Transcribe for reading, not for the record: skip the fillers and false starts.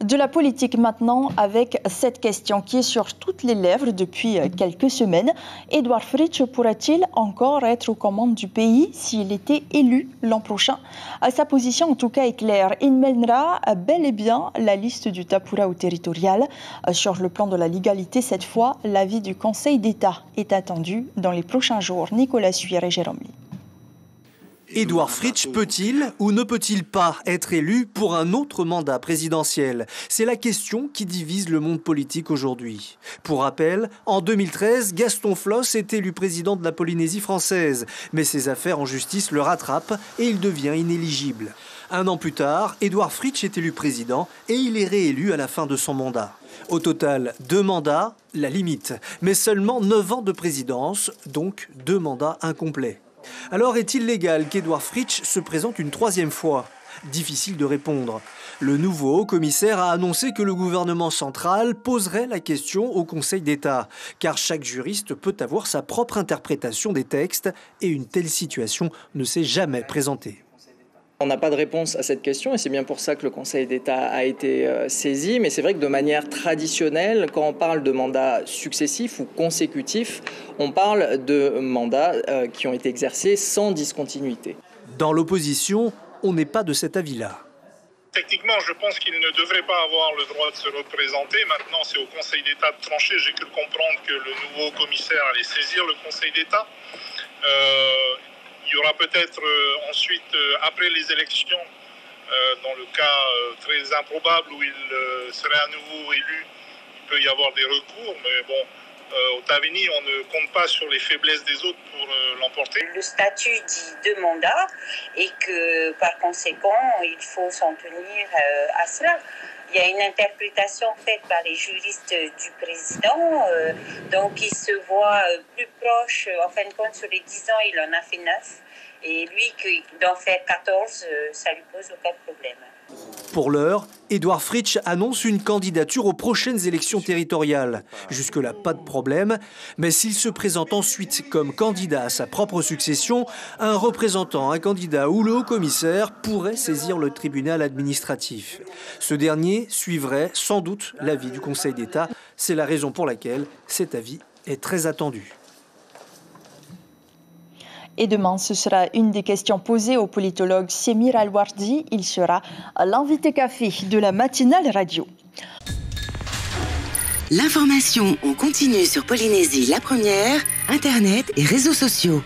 De la politique maintenant avec cette question qui est sur toutes les lèvres depuis quelques semaines. Édouard Fritsch pourra-t-il encore être aux commandes du pays s'il était élu l'an prochain? Sa position en tout cas est claire. Il mènera bel et bien la liste du Tapura au territorial. Sur le plan de la légalité, cette fois, l'avis du Conseil d'État est attendu dans les prochains jours. Nicolas Suire et Jérôme Lee. Édouard Fritsch peut-il ou ne peut-il pas être élu pour un autre mandat présidentiel? C'est la question qui divise le monde politique aujourd'hui. Pour rappel, en 2013, Gaston Floss est élu président de la Polynésie française. Mais ses affaires en justice le rattrapent et il devient inéligible. Un an plus tard, Édouard Fritsch est élu président et il est réélu à la fin de son mandat. Au total, 2 mandats, la limite. Mais seulement 9 ans de présidence, donc 2 mandats incomplets. Alors est-il légal qu'Édouard Fritsch se présente une 3e fois? Difficile de répondre. Le nouveau haut-commissaire a annoncé que le gouvernement central poserait la question au Conseil d'État, car chaque juriste peut avoir sa propre interprétation des textes et une telle situation ne s'est jamais présentée. On n'a pas de réponse à cette question et c'est bien pour ça que le Conseil d'État a été saisi. Mais c'est vrai que de manière traditionnelle, quand on parle de mandats successifs ou consécutifs, on parle de mandats qui ont été exercés sans discontinuité. Dans l'opposition, on n'est pas de cet avis-là. Techniquement, je pense qu'il ne devrait pas avoir le droit de se représenter. Maintenant, c'est au Conseil d'État de trancher. J'ai cru comprendre que le nouveau commissaire allait saisir le Conseil d'État. Il y aura peut-être ensuite, après les élections, dans le cas très improbable où il serait à nouveau élu, il peut y avoir des recours. Mais bon, au Tavini, on ne compte pas sur les faiblesses des autres pour l'emporter. Le statut dit 2 mandats et que par conséquent, il faut s'en tenir à cela. Il y a une interprétation faite par les juristes du président, donc il se voit plus proche, en fin de compte sur les 10 ans, il en a fait 9, et lui qui d'en faire 14, ça lui pose aucun problème. Pour l'heure, Édouard Fritsch annonce une candidature aux prochaines élections territoriales. Jusque-là, pas de problème. Mais s'il se présente ensuite comme candidat à sa propre succession, un représentant, un candidat ou le haut-commissaire pourrait saisir le tribunal administratif. Ce dernier suivrait sans doute l'avis du Conseil d'État. C'est la raison pour laquelle cet avis est très attendu. Et demain, ce sera une des questions posées au politologue Semir Alwardi. Il sera l'invité café de la matinale radio. L'information en continu sur Polynésie la première, Internet et réseaux sociaux.